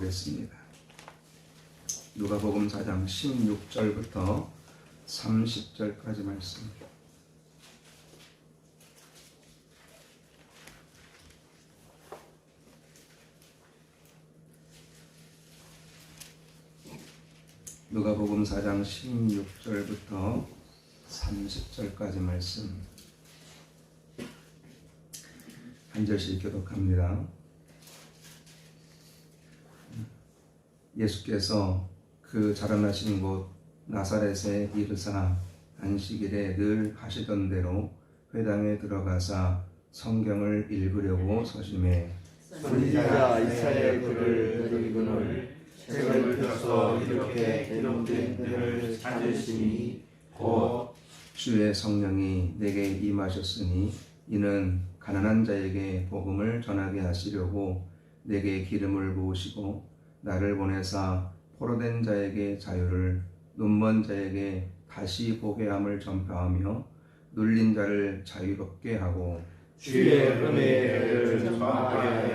보겠습니다. 누가복음 4장 16절부터 30절까지 말씀. 누가복음 4장 16절부터 30절까지 말씀 한 절씩 교독합니다. 예수께서 그 자라나신 곳 나사렛에 이르사 안식일에 늘 하시던 대로 회당에 들어가사 성경을 읽으려고 서심해 선지자 이사야의 글을 읽으노니 책을 펴서 이렇게 기록된 글을 찾으시니 곧 주의 성령이 내게 임하셨으니 이는 가난한 자에게 복음을 전하게 하시려고 내게 기름을 부으시고 나를 보내사 포로된 자에게 자유를 눈먼 자에게 다시 보게 함을 전파하며 눌린 자를 자유롭게 하고 주의 은혜를 전파하게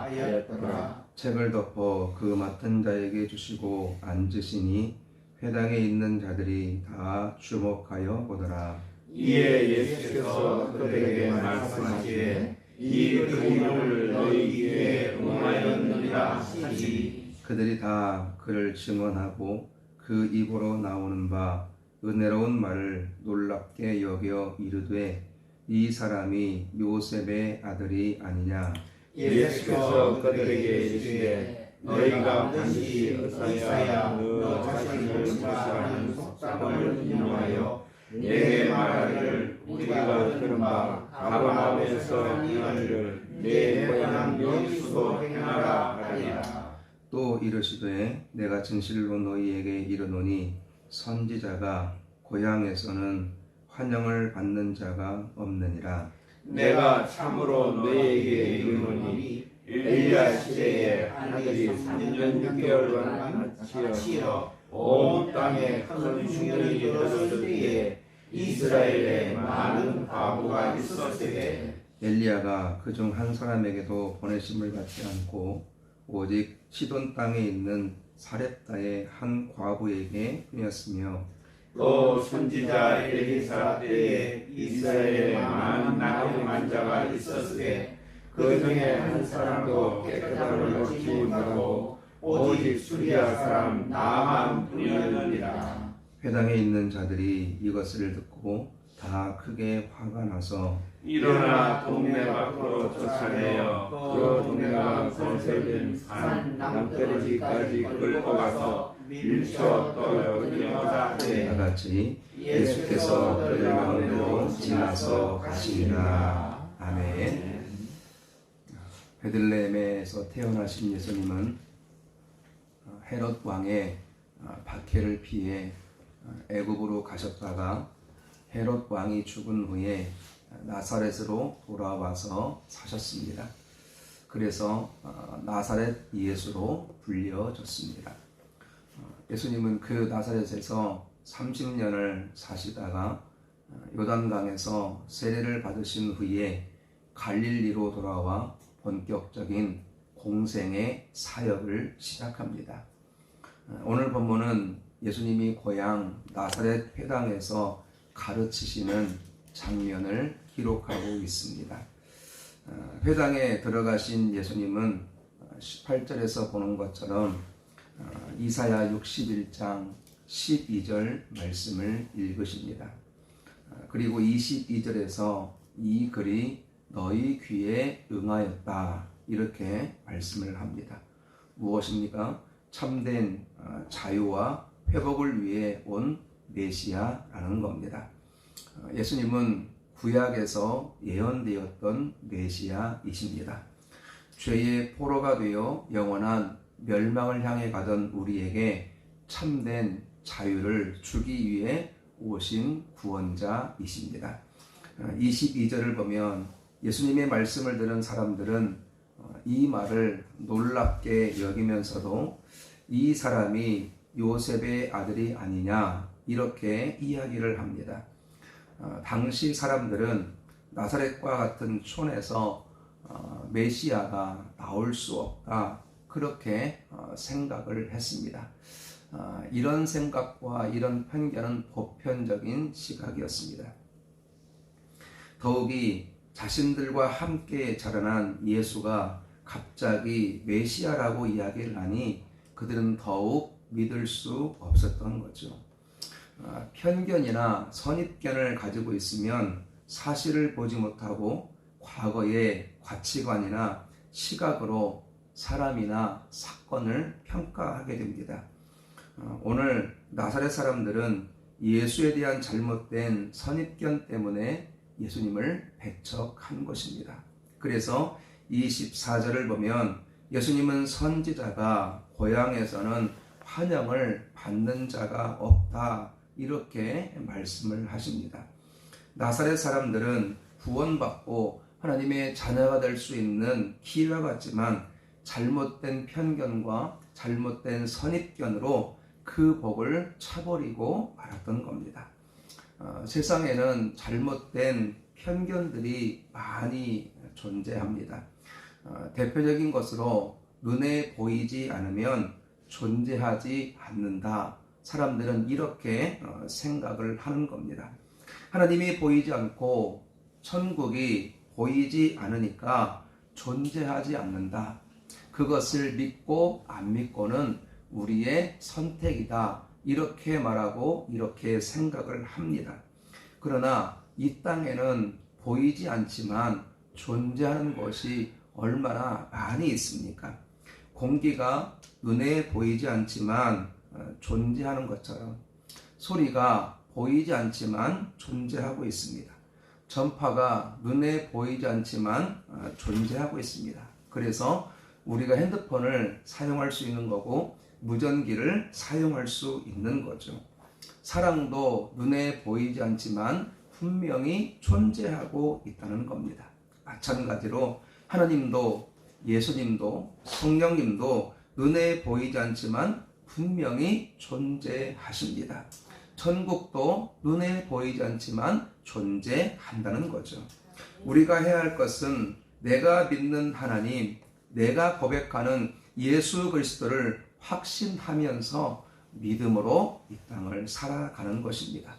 하였더라. 책을 덮어 그 맡은 자에게 주시고 앉으시니 회당에 있는 자들이 다 주목하여 보더라. 이에 예수께서 그들에게 말씀하시되 이 의문을 너희 귀에 응하였느니라 하시니 그들이 다 그를 증언하고 그 입으로 나오는 바 은혜로운 말을 놀랍게 여겨 이르되 이 사람이 요셉의 아들이 아니냐. 예수께서 그들에게 이르시되 너희가 반드시 이사야 너 자신을 묵시하는 속담을 인용하여 내게 말하기를 우리가 들은 바 가버나움에서 행하기를 내 고향 여기서도 행하라 하리라. 또 이르시되 내가 진실로 너희에게 이르노니 선지자가 고향에서는 환영을 받는 자가 없느니라. 내가 참으로 너희에게 이르노니 엘리야 시대에 하늘이 3년 6개월간 갇히어 온 땅에 큰 충격이 일어났을 때에 이스라엘에 많은 과부가 있었으되 엘리야가 그중 한 사람에게도 보내심을 받지 않고 오직 시돈 땅에 있는 사렙다의 한 과부에게 뿐이었으며 또 선지자 엘리사 때에 이스라엘에 많은 나병 자가 있었으되 그 중에 한 사람도 깨끗함을 얻지 못하고 오직 수리아 사람 나만 뿐이었느니라. 회당에 있는 자들이 이것을 듣고 다 크게 화가 나서 일어나 동네 밖으로 쫓아내어 그 동네가 건설된 산 남떨어지까지 끌고 가서 밀쳐 떨어뜨리고자 하되 다같이 예수께서 그들 가운데로 지나서 가시니라. 아멘. 베들레헴에서 태어나신 예수님은 헤롯 왕의 박해를 피해 애굽으로 가셨다가 헤롯 왕이 죽은 후에 나사렛으로 돌아와서 사셨습니다. 그래서 나사렛 예수로 불려졌습니다. 예수님은 그 나사렛에서 30년을 사시다가 요단강에서 세례를 받으신 후에 갈릴리로 돌아와 본격적인 공생의 사역을 시작합니다. 오늘 본문은 예수님이 고향 나사렛 회당에서 가르치시는 장면을 기록하고 있습니다. 회당에 들어가신 예수님은 18절에서 보는 것처럼 이사야 61장 12절 말씀을 읽으십니다. 그리고 22절에서 이 글이 너희 귀에 응하였다 이렇게 말씀을 합니다. 무엇입니까? 참된 자유와 회복을 위해 온 메시아라는 겁니다. 예수님은 구약에서 예언되었던 메시아이십니다. 죄의 포로가 되어 영원한 멸망을 향해 가던 우리에게 참된 자유를 주기 위해 오신 구원자이십니다. 22절을 보면 예수님의 말씀을 들은 사람들은 이 말을 놀랍게 여기면서도 이 사람이 요셉의 아들이 아니냐 이렇게 이야기를 합니다. 당시 사람들은 나사렛과 같은 촌에서 메시아가 나올 수 없다 그렇게 생각을 했습니다. 이런 생각과 이런 편견은 보편적인 시각이었습니다. 더욱이 자신들과 함께 자라난 예수가 갑자기 메시아라고 이야기를 하니 그들은 더욱 믿을 수 없었던 거죠. 편견이나 선입견을 가지고 있으면 사실을 보지 못하고 과거의 가치관이나 시각으로 사람이나 사건을 평가하게 됩니다. 오늘 나사렛 사람들은 예수에 대한 잘못된 선입견 때문에 예수님을 배척한 것입니다. 그래서 24절을 보면 예수님은 선지자가 고향에서는 환영을 받는 자가 없다, 이렇게 말씀을 하십니다. 나사렛 사람들은 구원받고 하나님의 자녀가 될 수 있는 기회가 같지만 잘못된 편견과 잘못된 선입견으로 그 복을 차버리고 말았던 겁니다. 세상에는 잘못된 편견들이 많이 존재합니다. 대표적인 것으로 눈에 보이지 않으면 존재하지 않는다. 사람들은 이렇게 생각을 하는 겁니다. 하나님이 보이지 않고 천국이 보이지 않으니까 존재하지 않는다. 그것을 믿고 안 믿고는 우리의 선택이다. 이렇게 말하고 이렇게 생각을 합니다. 그러나 이 땅에는 보이지 않지만 존재하는 것이 얼마나 많이 있습니까? 공기가 눈에 보이지 않지만 존재하는 것처럼 소리가 보이지 않지만 존재하고 있습니다. 전파가 눈에 보이지 않지만 존재하고 있습니다. 그래서 우리가 핸드폰을 사용할 수 있는 거고 무전기를 사용할 수 있는 거죠. 사랑도 눈에 보이지 않지만 분명히 존재하고 있다는 겁니다. 마찬가지로 하나님도 예수님도 성령님도 눈에 보이지 않지만 분명히 존재하십니다. 천국도 눈에 보이지 않지만 존재한다는 거죠. 우리가 해야 할 것은 내가 믿는 하나님, 내가 고백하는 예수 그리스도를 확신하면서 믿음으로 이 땅을 살아가는 것입니다.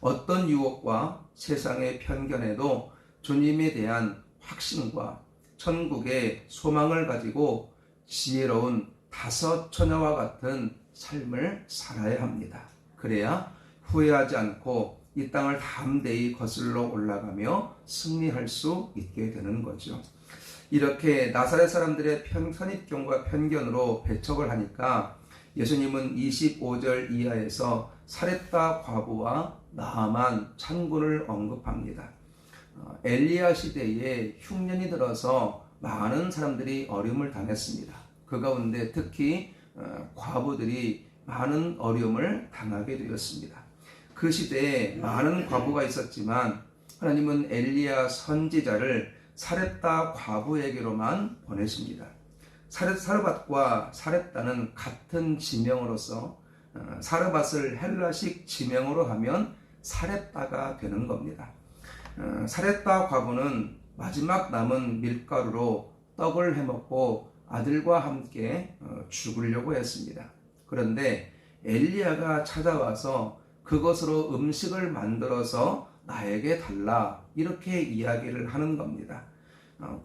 어떤 유혹과 세상의 편견에도 주님에 대한 확신과 천국의 소망을 가지고 지혜로운 다섯 처녀와 같은 삶을 살아야 합니다. 그래야 후회하지 않고 이 땅을 담대히 거슬러 올라가며 승리할 수 있게 되는 거죠. 이렇게 나사렛 사람들의 선입견과 편견으로 배척을 하니까 예수님은 25절 이하에서 사렙다 과부와 나아만 창군을 언급합니다. 엘리야 시대에 흉년이 들어서 많은 사람들이 어려움을 당했습니다. 그 가운데 특히 과부들이 많은 어려움을 당하게 되었습니다. 그 시대에 많은 과부가 있었지만 하나님은 엘리야 선지자를 사렙다 과부에게로만 보내십니다. 사르밧과 사렙다는 같은 지명으로서 사르밧을 헬라식 지명으로 하면 사렙다가 되는 겁니다. 사렙다 과부는 마지막 남은 밀가루로 떡을 해먹고 아들과 함께 죽으려고 했습니다. 그런데 엘리야가 찾아와서 그것으로 음식을 만들어서 나에게 달라, 이렇게 이야기를 하는 겁니다.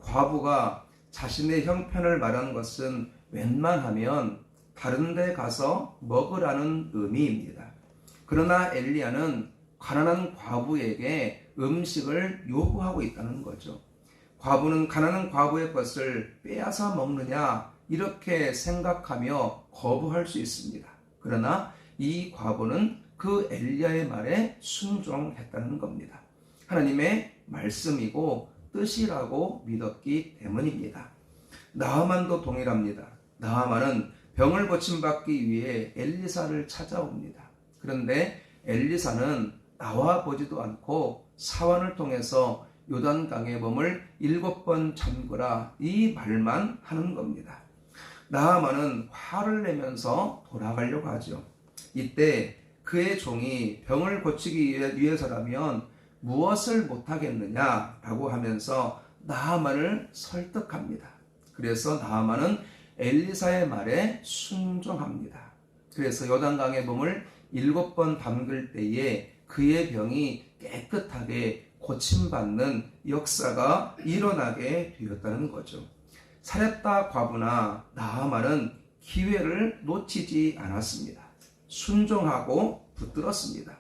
과부가 자신의 형편을 말한 것은 웬만하면 다른 데 가서 먹으라는 의미입니다. 그러나 엘리야는 가난한 과부에게 음식을 요구하고 있다는 거죠. 과부는 가난한 과부의 것을 빼앗아 먹느냐, 이렇게 생각하며 거부할 수 있습니다. 그러나 이 과부는 그 엘리야의 말에 순종했다는 겁니다. 하나님의 말씀이고 뜻이라고 믿었기 때문입니다. 나아만도 동일합니다. 나아만은 병을 고침받기 위해 엘리사를 찾아옵니다. 그런데 엘리사는 나와 보지도 않고 사원을 통해서 요단강의 몸을 7번 잠그라, 이 말만 하는 겁니다. 나아만은 화를 내면서 돌아가려고 하죠. 이때 그의 종이 병을 고치기 위해서라면 무엇을 못하겠느냐라고 하면서 나아만을 설득합니다. 그래서 나아만은 엘리사의 말에 순종합니다. 그래서 요단강의 몸을 7번 담글 때에 그의 병이 깨끗하게 고침받는 역사가 일어나게 되었다는 거죠. 사렙다 과부나 나아만은 기회를 놓치지 않았습니다. 순종하고 붙들었습니다.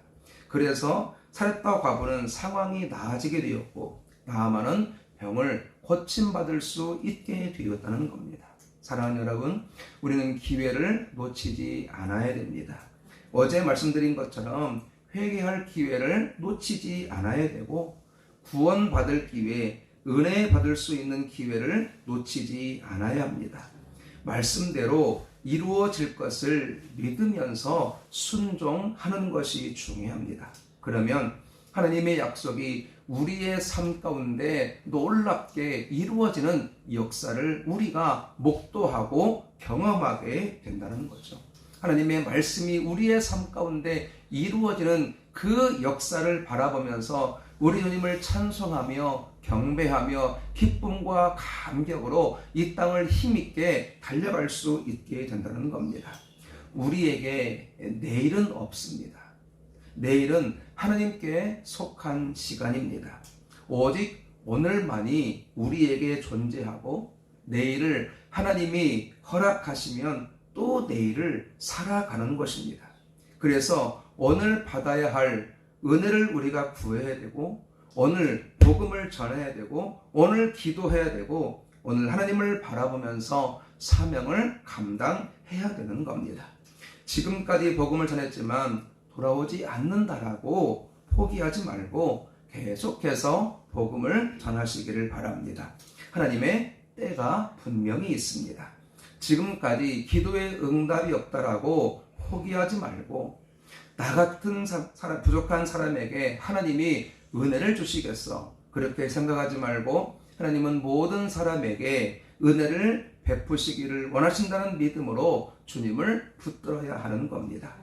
그래서 사렙다 과부는 상황이 나아지게 되었고 나아만은 병을 고침받을 수 있게 되었다는 겁니다. 사랑하는 여러분, 우리는 기회를 놓치지 않아야 됩니다. 어제 말씀드린 것처럼 회개할 기회를 놓치지 않아야 되고 구원받을 기회, 은혜 받을 수 있는 기회를 놓치지 않아야 합니다. 말씀대로 이루어질 것을 믿으면서 순종하는 것이 중요합니다. 그러면 하나님의 약속이 우리의 삶 가운데 놀랍게 이루어지는 역사를 우리가 목도하고 경험하게 된다는 거죠. 하나님의 말씀이 우리의 삶 가운데 이루어지는 그 역사를 바라보면서 우리 주님을 찬송하며 경배하며 기쁨과 감격으로 이 땅을 힘있게 달려갈 수 있게 된다는 겁니다. 우리에게 내일은 없습니다. 내일은 하나님께 속한 시간입니다. 오직 오늘만이 우리에게 존재하고 내일을 하나님이 허락하시면 또 내일을 살아가는 것입니다. 그래서 오늘 받아야 할 은혜를 우리가 구해야 되고 오늘 복음을 전해야 되고 오늘 기도해야 되고 오늘 하나님을 바라보면서 사명을 감당해야 되는 겁니다. 지금까지 복음을 전했지만 돌아오지 않는다라고 포기하지 말고 계속해서 복음을 전하시기를 바랍니다. 하나님의 때가 분명히 있습니다. 지금까지 기도에 응답이 없다라고 포기하지 말고 나 같은 부족한 사람에게 하나님이 은혜를 주시겠어 그렇게 생각하지 말고 하나님은 모든 사람에게 은혜를 베푸시기를 원하신다는 믿음으로 주님을 붙들어야 하는 겁니다.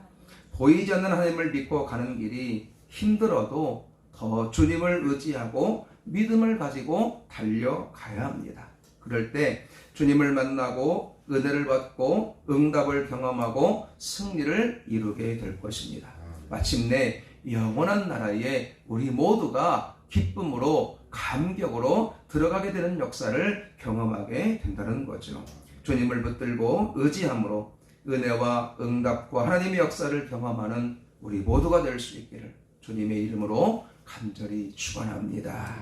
보이지 않는 하나님을 믿고 가는 길이 힘들어도 더 주님을 의지하고 믿음을 가지고 달려가야 합니다. 그럴 때 주님을 만나고 은혜를 받고 응답을 경험하고 승리를 이루게 될 것입니다. 마침내 영원한 나라에 우리 모두가 기쁨으로 감격으로 들어가게 되는 역사를 경험하게 된다는 거죠. 주님을 붙들고 의지함으로 은혜와 응답과 하나님의 역사를 경험하는 우리 모두가 될 수 있기를 주님의 이름으로 간절히 축원합니다.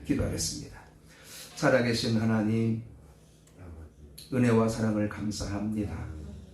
기도하겠습니다. 살아계신 하나님, 은혜와 사랑을 감사합니다.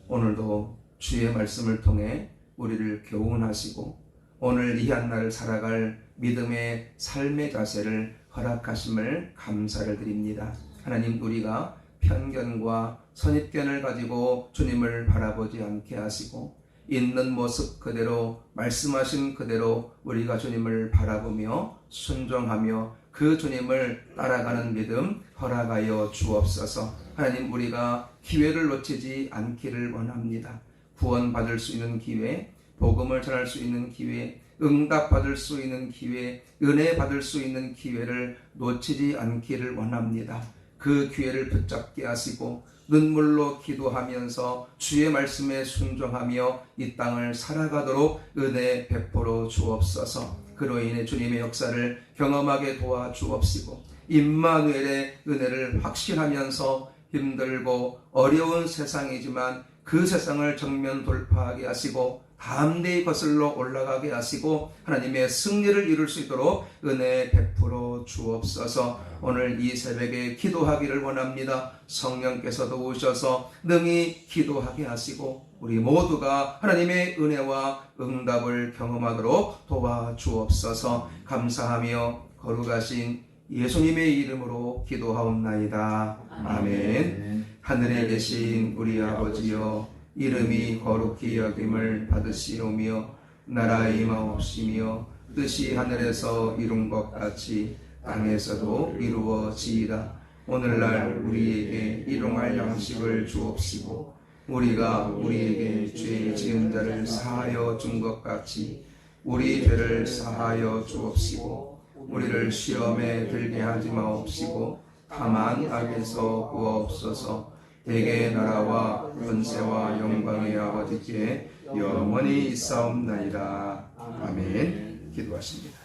오늘도 주의 말씀을 통해 우리를 교훈하시고 오늘 이 한 날 살아갈 믿음의 삶의 자세를 허락하심을 감사를 드립니다. 하나님, 우리가 편견과 선입견을 가지고 주님을 바라보지 않게 하시고 있는 모습 그대로 말씀하신 그대로 우리가 주님을 바라보며 순종하며 그 주님을 따라가는 믿음 허락하여 주옵소서. 하나님, 우리가 기회를 놓치지 않기를 원합니다. 구원받을 수 있는 기회, 복음을 전할 수 있는 기회, 응답받을 수 있는 기회, 은혜 받을 수 있는 기회를 놓치지 않기를 원합니다. 그 기회를 붙잡게 하시고 눈물로 기도하면서 주의 말씀에 순종하며 이 땅을 살아가도록 은혜 베풀어 주옵소서. 그로 인해 주님의 역사를 경험하게 도와주옵시고 임마누엘의 은혜를 확신하면서 힘들고 어려운 세상이지만 그 세상을 정면 돌파하게 하시고 담대히 거슬러 올라가게 하시고 하나님의 승리를 이룰 수 있도록 은혜 베풀어 주옵소서. 오늘 이 새벽에 기도하기를 원합니다. 성령께서도 오셔서 능히 기도하게 하시고 우리 모두가 하나님의 은혜와 응답을 경험하도록 도와주옵소서. 감사하며 거룩하신 예수님의 이름으로 기도하옵나이다. 아멘. 하늘에 계신 우리 아버지여, 이름이 거룩히 여김을 받으시오며 나라의 임하옵시며 뜻이 하늘에서 이룬 것 같이 땅에서도 이루어지이다. 오늘날 우리에게 일용할 양식을 주옵시고 우리가 우리에게 죄 지은 자를 사하여 준 것 같이 우리 죄를 사하여 주옵시고 우리를 시험에 들게 하지 마옵시고 다만 악에서 구하옵소서. 대개 나라와 권세와 영광의 아버지께 영원히 있사옵나이다. 아멘. 기도하십니다.